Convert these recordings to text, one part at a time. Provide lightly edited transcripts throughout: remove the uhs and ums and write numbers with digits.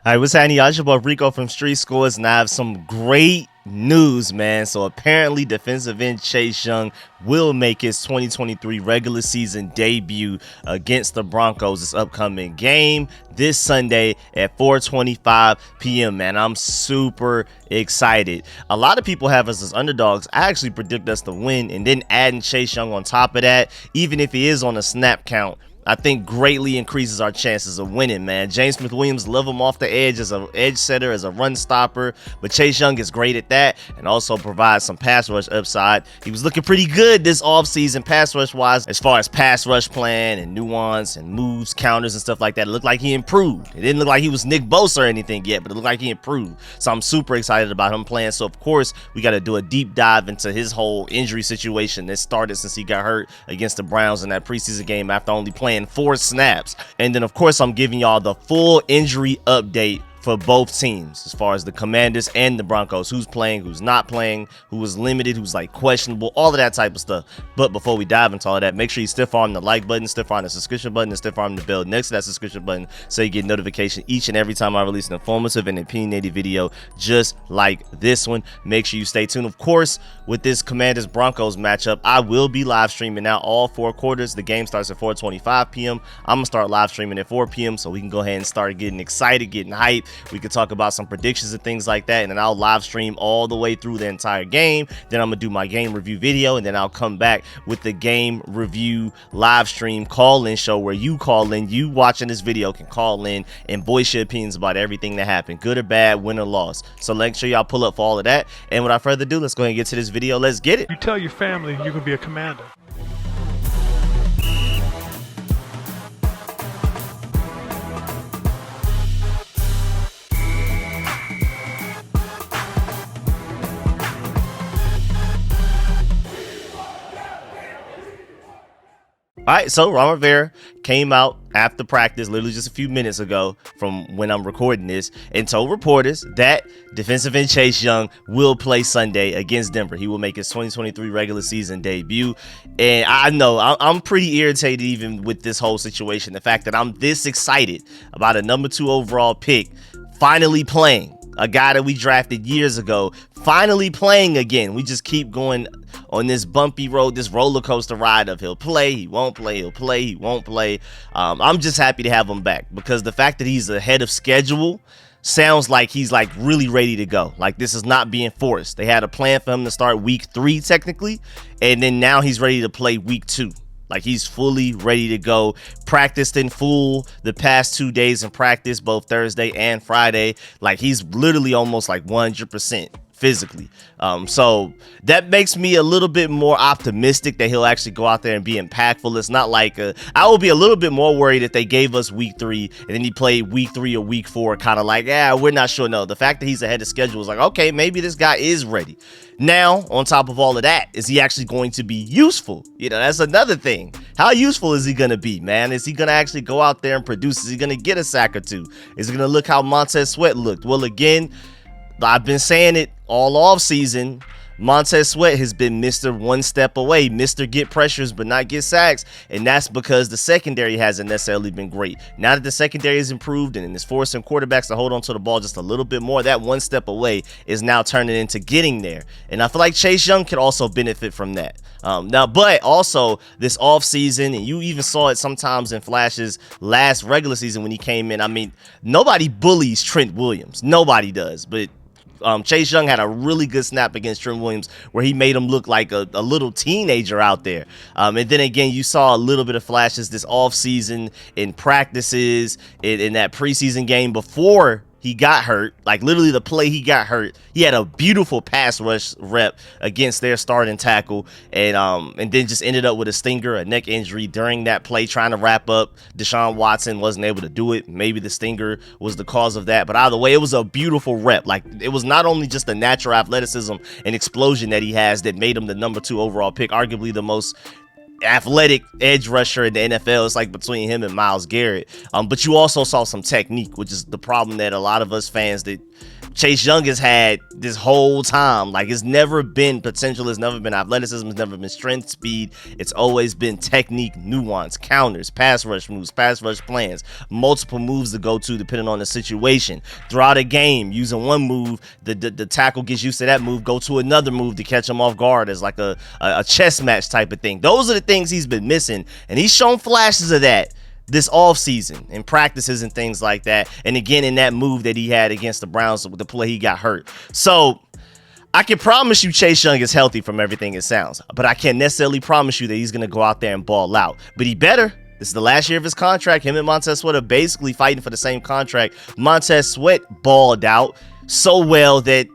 All right, what's happening, y'all? It's your boy Rico from Street Scores, and I have some great news, man. So apparently defensive end Chase Young will make his 2023 regular season debut against the Broncos this upcoming game this Sunday at 4:25 p.m. Man, I'm super excited. A lot of people have us as underdogs. I actually predict us to win, and then adding Chase Young on top of that, even if he is on a snap count, I think greatly increases our chances of winning, man. James Smith-Williams, love him off the edge as an edge setter, as a run stopper, but Chase Young is great at that and also provides some pass rush upside. He was looking pretty good this offseason pass rush wise, as far as pass rush plan and nuance and moves, counters and stuff like that. It looked like he improved. It didn't look like he was Nick Bosa or anything yet, but it looked like he improved. So I'm super excited about him playing. So of course, we got to do a deep dive into his whole injury situation that started since he got hurt against the Browns in that preseason game after only playing 4 snaps. And then of course I'm giving y'all the full injury update for both teams, as far as the Commanders and the Broncos, who's playing, who's not playing, who was limited, who's like questionable, all of that type of stuff. But before we dive into all of that, make sure you stiff arm the like button, stiff arm the subscription button, and stiff arm the bell next to that subscription button so you get notification each and every time I release an informative and opinionated video just like this one. Make sure you stay tuned. Of course, with this Commanders Broncos matchup, I will be live streaming now all 4 quarters. The game starts at 4:25 p.m. I'm gonna start live streaming at 4 p.m. so we can go ahead and start getting excited, getting hyped. We could talk about some predictions and things like that, and then I'll live stream all the way through the entire game. Then I'm gonna do my game review video, and then I'll come back with the game review live stream call-in show where you call in, you watching this video can call in and voice your opinions about everything that happened, good or bad, win or loss. So make sure y'all pull up for all of that. And without further ado, let's go ahead and get to this video. Let's get it. You tell your family you can be a commander. All right, so Ron Rivera came out after practice, literally just a few minutes ago from when I'm recording this, and told reporters that defensive end Chase Young will play Sunday against Denver. He will make his 2023 regular season debut. And I know I'm pretty irritated even with this whole situation. The fact that I'm this excited about a number 2 overall pick finally playing. A guy that we drafted years ago, finally playing again. We just keep going on this bumpy road, this roller coaster ride of he'll play, he won't play, he'll play, he won't play. I'm just happy to have him back, because the fact that he's ahead of schedule sounds like he's like really ready to go. Like this is not being forced. They had a plan for him to start week 3 technically, and then now he's ready to play week 2. Like he's fully ready to go. Practiced in full the past 2 days in practice, both Thursday and Friday. Like he's literally almost like 100% physically. So that makes me a little bit more optimistic that he'll actually go out there and be impactful. It's not like I will be a little bit more worried if they gave us week 3 and then he played week 3 or week 4, kind of like, yeah, we're not sure. No, the fact that he's ahead of schedule is like, okay, maybe this guy is ready. Now, on top of all of that, is he actually going to be useful? You know, that's another thing. How useful is he going to be, man? Is he going to actually go out there and produce? Is he going to get a sack or 2? Is he going to look how Montez Sweat looked? Well, again, I've been saying it all off season. Montez Sweat has been Mr. One Step Away, Mr. Get pressures but not get sacks, and that's because the secondary hasn't necessarily been great. Now that the secondary has improved and is forcing quarterbacks to hold on to the ball just a little bit more, that one step away is now turning into getting there, and I feel like Chase Young could also benefit from that. But also this offseason, and you even saw it sometimes in flashes last regular season when he came in. I mean, nobody bullies Trent Williams. Nobody does, but Chase Young had a really good snap against Trent Williams where he made him look like a little teenager out there. And then again, you saw a little bit of flashes this offseason in practices, in that preseason game before he got hurt. Like literally the play he got hurt, he had a beautiful pass rush rep against their starting tackle, and then just ended up with a stinger, a neck injury during that play, trying to wrap up. Deshaun Watson wasn't able to do it. Maybe the stinger was the cause of that, but either way, it was a beautiful rep. Like it was not only just the natural athleticism and explosion that he has that made him the number 2 overall pick, arguably the most athletic edge rusher in the NFL. It's like between him and Myles Garrett. But you also saw some technique, which is the problem that a lot of us fans that Chase Young has had this whole time. Like, it's never been potential, it's never been athleticism, it's never been strength, speed. It's always been technique, nuance, counters, pass rush moves, pass rush plans, multiple moves to go to depending on the situation. Throughout a game, using one move, the tackle gets used to that move, go to another move to catch him off guard as like a chess match type of thing. Those are the things he's been missing, and he's shown flashes of that this offseason in practices and things like that. And again, in that move that he had against the Browns with the play he got hurt. So I can promise you Chase Young is healthy from everything it sounds, but I can't necessarily promise you that he's going to go out there and ball out. But he better. This is the last year of his contract. Him and Montez Sweat are basically fighting for the same contract. Montez Sweat balled out so well that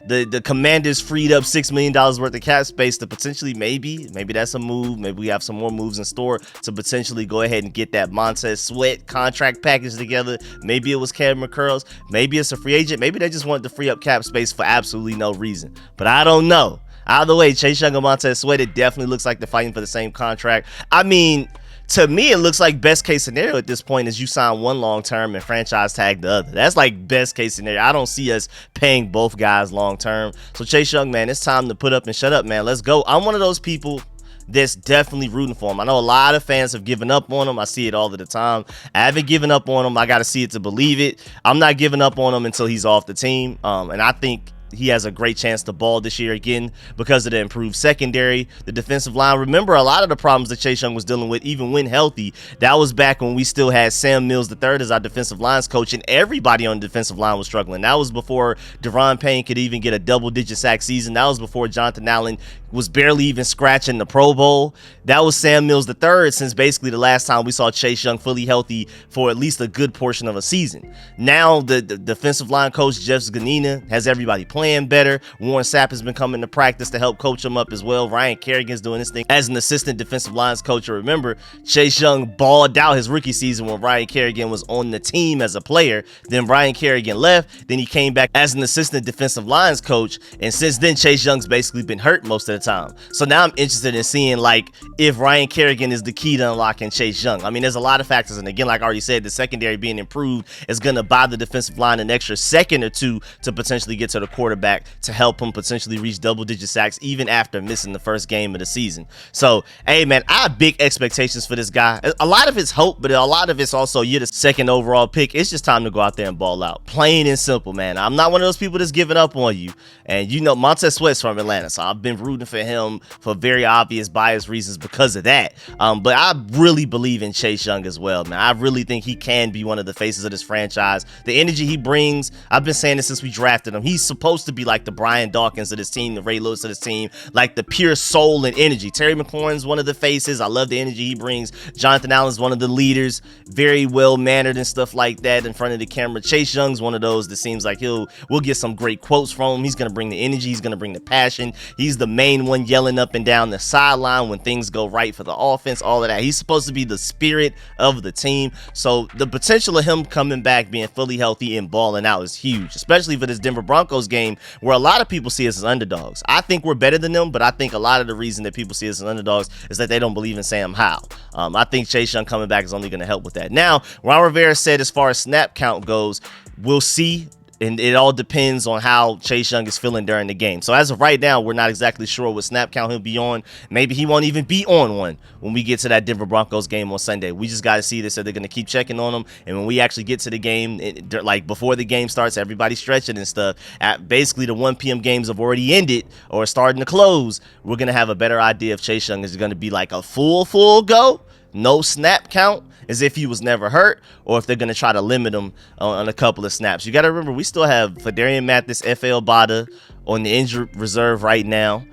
the Commanders freed up $6 million worth of cap space to potentially maybe that's a move. Maybe we have some more moves in store to potentially go ahead and get that Montez Sweat contract package together. Maybe it was Cameron Curls. Maybe it's a free agent. Maybe they just wanted to free up cap space for absolutely no reason. But I don't know. Either way, Chase Young and Montez Sweat, it definitely looks like they're fighting for the same contract. I mean, to me, it looks like best case scenario at this point is you sign one long term and franchise tag the other. That's like best case scenario. I don't see us paying both guys long term. So Chase Young, man, it's time to put up and shut up, man. Let's go. I'm one of those people that's definitely rooting for him. I know a lot of fans have given up on him. I see it all of the time. I haven't given up on him. I got to see it to believe it. I'm not giving up on him until he's off the team. And I think he has a great chance to ball this year again because of the improved secondary, the defensive line. Remember, a lot of the problems that Chase Young was dealing with, even when healthy, that was back when we still had Sam Mills III as our defensive lines coach, and everybody on the defensive line was struggling. That was before Deron Payne could even get a double-digit sack season. That was before Jonathan Allen was barely even scratching the Pro Bowl. That was Sam Mills III since basically the last time we saw Chase Young fully healthy for at least a good portion of a season. Now the defensive line coach, Jeff Zgonina, has everybody playing better. Warren Sapp has been coming to practice to help coach him up as well. Ryan Kerrigan's doing this thing as an assistant defensive lines coach. Remember, Chase Young balled out his rookie season when Ryan Kerrigan was on the team as a player. Then Ryan Kerrigan left. Then he came back as an assistant defensive lines coach. And since then, Chase Young's basically been hurt most of the time. So now I'm interested in seeing like if Ryan Kerrigan is the key to unlocking Chase Young. I mean, there's a lot of factors. And again, like I already said, the secondary being improved is going to buy the defensive line an extra second or two to potentially get to the quarterback to help him potentially reach double-digit sacks even after missing the first game of the season. So, hey, man, I have big expectations for this guy. A lot of it's hope, but a lot of it's also you're the second overall pick. It's just time to go out there and ball out. Plain and simple, man. I'm not one of those people that's giving up on you. And you know, Montez Sweat's from Atlanta, so I've been rooting for him for very obvious bias reasons because of that. But I really believe in Chase Young as well, man. I really think he can be one of the faces of this franchise. The energy he brings, I've been saying this since we drafted him. He's supposed to be like the Brian Dawkins of this team, the Ray Lewis of this team, like the pure soul and energy. Terry McLaurin's one of the faces. I love the energy he brings. Jonathan Allen's one of the leaders, very well mannered and stuff like that in front of the camera. Chase Young's one of those that seems like we'll get some great quotes from him. He's gonna bring the energy. He's gonna bring the passion. He's the main one yelling up and down the sideline when things go right for the offense, all of that. He's supposed to be the spirit of the team. So the potential of him coming back, being fully healthy and balling out is huge, especially for this Denver Broncos game where a lot of people see us as underdogs. I think we're better than them, but I think a lot of the reason that people see us as underdogs is that they don't believe in Sam Howell. I think Chase Young coming back is only going to help with that. Now, Ron Rivera said as far as snap count goes, we'll see. And it all depends on how Chase Young is feeling during the game. So as of right now, we're not exactly sure what snap count he'll be on. Maybe he won't even be on one when we get to that Denver Broncos game on Sunday. We just got to see this. So they're going to keep checking on him. And when we actually get to the game, like before the game starts, everybody's stretching and stuff. At basically the 1 p.m. games have already ended or starting to close. We're going to have a better idea if Chase Young is going to be like a full go, no snap count, as if he was never hurt, or if they're going to try to limit him on a couple of snaps. You got to remember, we still have Fadarian Mathis, F.L. Bada on the injured reserve right now.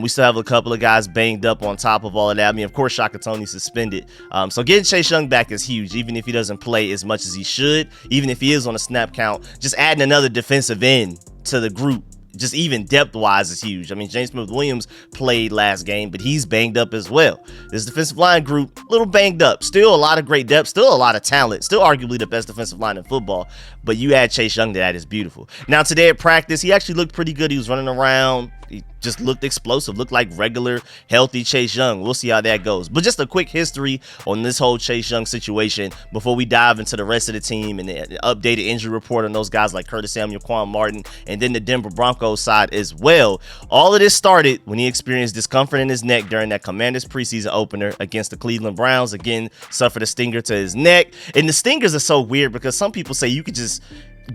We still have a couple of guys banged up on top of all of that. I mean, of course, Shaka Toney suspended. So getting Chase Young back is huge, even if he doesn't play as much as he should, even if he is on a snap count. Just adding another defensive end to the group, just even depth-wise, is huge. I mean, James Smith-Williams played last game, but he's banged up as well. This defensive line group, a little banged up. Still a lot of great depth, still a lot of talent, still arguably the best defensive line in football, but you add Chase Young to that, is beautiful. Now, today at practice, he actually looked pretty good. He was running around. He just looked explosive, looked like regular, healthy Chase Young. We'll see how that goes. But just a quick history on this whole Chase Young situation before we dive into the rest of the team and the updated injury report on those guys like Curtis Samuel, Quan Martin, and then the Denver Broncos side as well. All of this started when he experienced discomfort in his neck during that Commanders preseason opener against the Cleveland Browns. Again, suffered a stinger to his neck. And the stingers are so weird because some people say you could just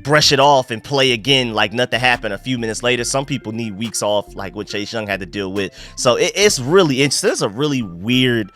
brush it off and play again like nothing happened a few minutes later. Some people need weeks off like what Chase Young had to deal with. So it's really interesting. It's a really weird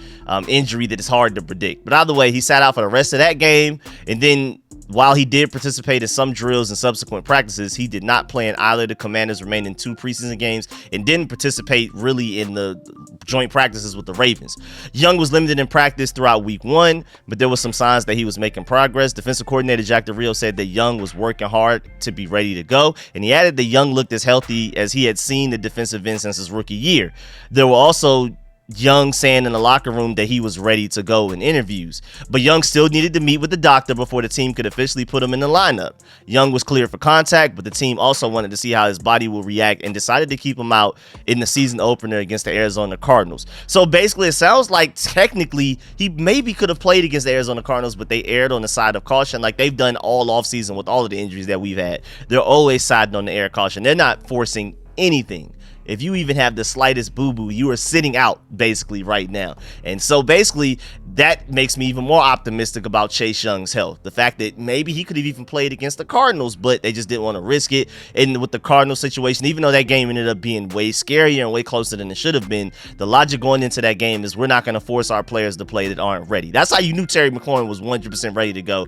injury that is hard to predict. But either way, he sat out for the rest of that game. And then while he did participate in some drills and subsequent practices, he did not play in either of the Commanders' remaining 2 preseason games and didn't participate really in the joint practices with the Ravens. Young was limited in practice throughout week 1, but there were some signs that he was making progress. Defensive coordinator Jack Del Rio said that Young was working hard to be ready to go, and he added that Young looked as healthy as he had seen the defensive end since his rookie year. There were also Young saying in the locker room that he was ready to go in interviews, but Young still needed to meet with the doctor before the team could officially put him in the lineup. Young was cleared for contact, but the team also wanted to see how his body will react and decided to keep him out in the season opener against the Arizona Cardinals. So basically, it sounds like technically he maybe could have played against the Arizona Cardinals, but they erred on the side of caution like they've done all offseason with all of the injuries that we've had. They're always siding on the air caution. They're not forcing anything. If you even have the slightest boo-boo, you are sitting out basically right now. And so basically that makes me even more optimistic about Chase Young's health. The fact that maybe he could have even played against the Cardinals, but they just didn't want to risk it. And with the Cardinals situation, even though that game ended up being way scarier and way closer than it should have been, the logic going into that game is we're not going to force our players to play that aren't ready. That's how you knew Terry McLaurin was 100% ready to go.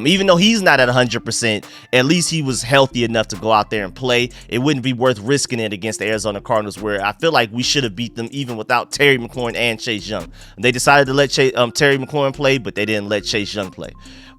Even though he's not at 100%, at least he was healthy enough to go out there and play. It wouldn't be worth risking it against the Arizona Cardinals, where I feel like we should have beat them even without Terry McLaurin and Chase Young. They decided to let Terry McLaurin play, but they didn't let Chase Young play.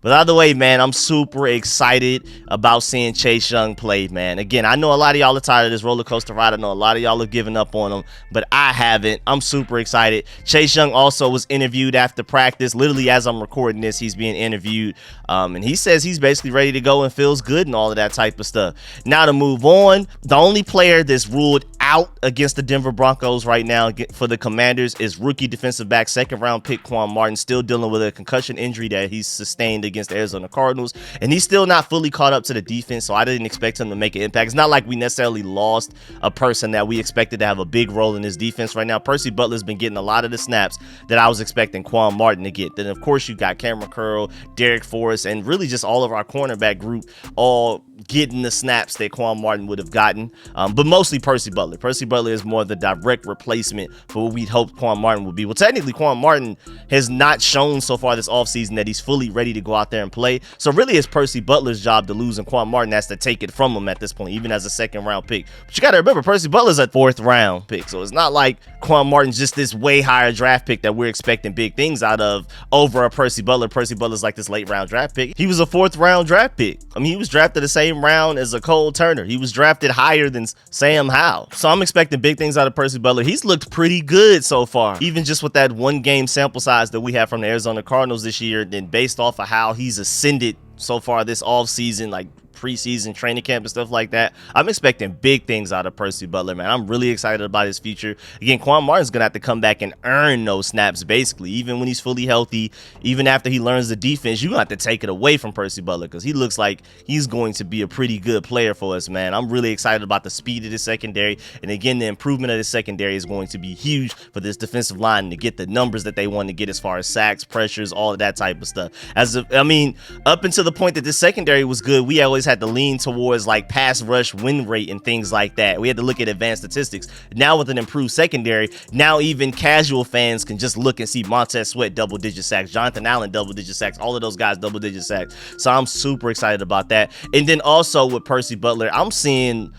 But either way, man, I'm super excited about seeing Chase Young play, man. Again, I know a lot of y'all are tired of this roller coaster ride. I know a lot of y'all have given up on him, but I haven't. I'm super excited. Chase Young also was interviewed after practice. Literally, as I'm recording this, he's being interviewed. And he says he's basically ready to go and feels good and all of that type of stuff. Now to move on, the only player that's ruled out against the Denver Broncos right now for the Commanders is rookie defensive back, second-round pick Quan Martin, still dealing with a concussion injury that he's sustained against the Arizona Cardinals, and he's still not fully caught up to the defense, so I didn't expect him to make an impact. It's not like we necessarily lost a person that we expected to have a big role in this defense right now. Percy Butler's been getting a lot of the snaps that I was expecting Quan Martin to get. Then, of course, you got Cameron Curl, Derek Forrest, and really just all of our cornerback group all getting the snaps that Quan Martin would have gotten, but mostly Percy Butler. Percy Butler is more the direct replacement for what we'd hoped Quan Martin would be. Well, technically, Quan Martin has not shown so far this offseason that he's fully ready to go out there and play. So really, it's Percy Butler's job to lose, and Quan Martin has to take it from him at this point, even as a second-round pick. But you got to remember, Percy Butler's a fourth-round pick, so it's not like Quan Martin's just this way higher draft pick that we're expecting big things out of over a Percy Butler. Percy Butler's like this late-round draft pick. He was a fourth-round draft pick. I mean, he was drafted the same round as a Cole Turner. He was drafted higher than Sam Howell. So I'm expecting big things out of Percy Butler. He's looked pretty good so far, even just with that one game sample size that we have from the Arizona Cardinals this year, then based off of how he's ascended so far this offseason, like preseason training camp and stuff like that. I'm expecting big things out of Percy Butler, man. I'm really excited about his future. Again, Quan Martin's gonna have to come back and earn those snaps, basically. Even when he's fully healthy, even after he learns the defense, you're gonna have to take it away from Percy Butler, because he looks like he's going to be a pretty good player for us, man. I'm really excited about the speed of this secondary, and again, the improvement of this secondary is going to be huge for this defensive line to get the numbers that they want to get as far as sacks, pressures, all of that type of stuff. Up until the point that this secondary was good, we always had to lean towards like pass rush win rate and things like that. We had to look at advanced statistics. Now with an improved secondary, now even casual fans can just look and see Montez Sweat double-digit sacks, Jonathan Allen double-digit sacks, all of those guys double-digit sacks. So I'm super excited about that. And then also with Percy Butler, I'm seeing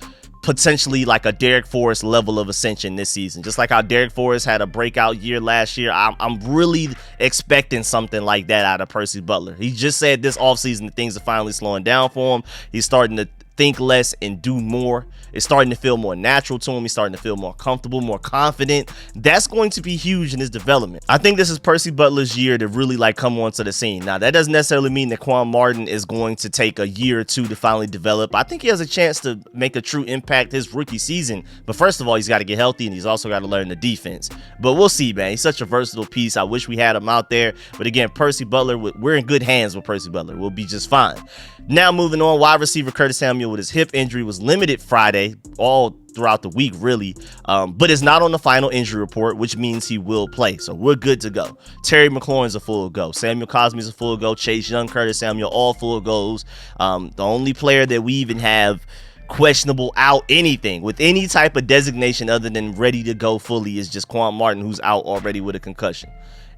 potentially like a Derek Forrest level of ascension this season. Just like how Derek Forrest had a breakout year last year, I'm really expecting something like that out of Percy Butler. He just said this offseason that things are finally slowing down for him. He's starting to think less and do more. It's starting to feel more natural to him. He's starting to feel more comfortable, more confident. That's going to be huge in his development. I think this is Percy Butler's year to really like come onto the scene. Now, that doesn't necessarily mean that Quan Martin is going to take a year or two to finally develop. I think he has a chance to make a true impact his rookie season. But first of all, he's got to get healthy, and he's also got to learn the defense. But we'll see, man. He's such a versatile piece. I wish we had him out there. But again, Percy Butler, we're in good hands with Percy Butler. We'll be just fine. Now moving on, wide receiver Curtis Samuel with his hip injury was limited Friday, all throughout the week really, but is not on the final injury report, which means he will play. So we're good to go. Terry McLaurin's a full go. Samuel Cosmi's a full go. Chase Young, Curtis Samuel, all full goes. The only player that we even have questionable out anything with any type of designation other than ready to go fully is just Quan Martin, who's out already with a concussion.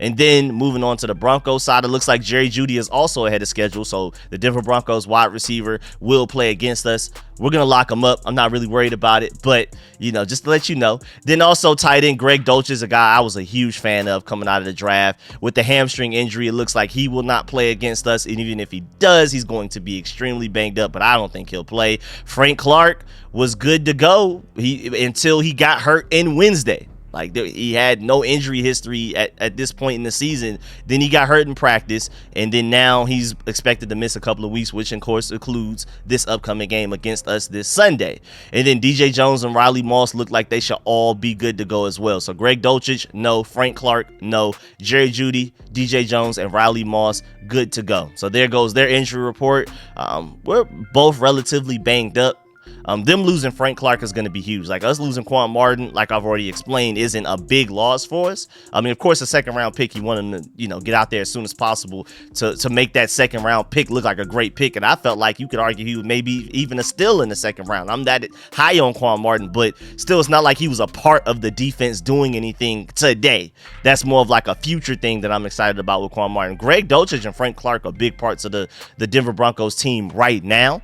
And then moving on to the Broncos side, it looks like Jerry Jeudy is also ahead of schedule. So the Denver Broncos wide receiver will play against us. We're going to lock him up. I'm not really worried about it, but, you know, just to let you know. Then also tight end Greg Dolch is a guy I was a huge fan of coming out of the draft. With the hamstring injury, it looks like he will not play against us. And even if he does, he's going to be extremely banged up, but I don't think he'll play. Frank Clark was good to go until he got hurt in Wednesday. Like, he had no injury history at this point in the season. Then he got hurt in practice, and then now he's expected to miss a couple of weeks, which of course includes this upcoming game against us this Sunday. And then DJ Jones and Riley Moss look like they should all be good to go as well. So Greg Dulcich, no. Frank Clark, no. Jerry Jeudy, DJ Jones, and Riley Moss, good to go. So there goes their injury report. We're both relatively banged up. Them losing Frank Clark is going to be huge. Like, us losing Quan Martin, like I've already explained, isn't a big loss for us. I mean, of course, a second round pick, you want him to, you know, get out there as soon as possible to make that second round pick look like a great pick. And I felt like you could argue he was maybe even a steal in the second round. I'm that high on Quan Martin, but still, it's not like he was a part of the defense doing anything today. That's more of like a future thing that I'm excited about with Quan Martin. Greg Dulcich and Frank Clark are big parts of the Denver Broncos team right now.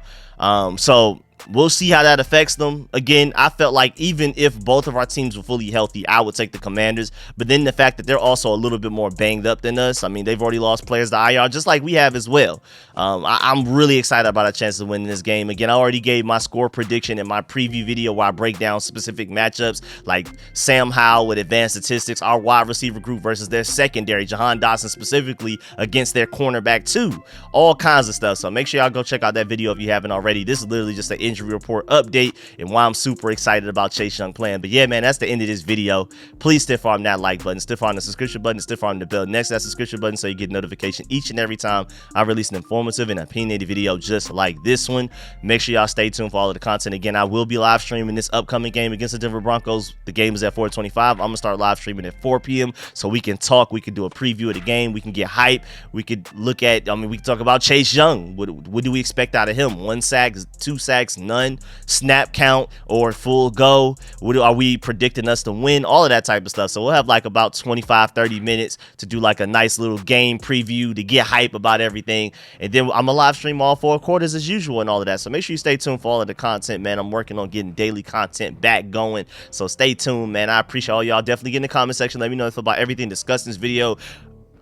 So we'll see how that affects them. Again, I felt like even if both of our teams were fully healthy, I would take the Commanders. But then the fact that they're also a little bit more banged up than us, I mean, they've already lost players to IR just like we have as well. I'm really excited about our chances of winning this game. Again, I already gave my score prediction in my preview video where I break down specific matchups like Sam Howell with advanced statistics, our wide receiver group versus their secondary, Jahan Dotson specifically against their cornerback too. All kinds of stuff. So make sure y'all go check out that video if you haven't already. This is literally just an injury report update and why I'm super excited about Chase Young playing. But yeah, man, that's the end of this video. Please stiff arm that like button, stiff arm the subscription button, stiff arm the bell next to that subscription button so you get notification each and every time I release an informative and opinionated video just like this one. Make sure y'all stay tuned for all of the content. Again, I will be live streaming this upcoming game against the Denver Broncos. The game is at 4:25. I'm gonna start live streaming at 4 p.m. so we can talk, we can do a preview of the game, we can get hype, we could look at, we can talk about Chase Young. What do we expect out of him? 1 sack, 2 sacks, none, snap count, or full go? What are we predicting us to win? All of that type of stuff. So we'll have like about 25-30 minutes to do like a nice little game preview to get hype about everything, and then I'm gonna live stream all 4 quarters as usual and all of that. So make sure you stay tuned for all of the content, man. I'm working on getting daily content back going, so stay tuned, man. I appreciate all y'all. Definitely get in the comment section, let me know about everything discussed in this video.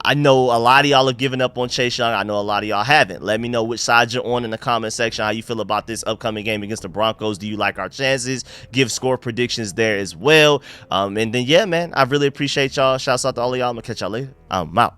I know a lot of y'all have given up on Chase Young. I know a lot of y'all haven't. Let me know which side you're on in the comment section, how you feel about this upcoming game against the Broncos. Do you like our chances? Give score predictions there as well. And then, yeah, man, I really appreciate y'all. Shouts out to all of y'all. I'm going to catch y'all later. I'm out.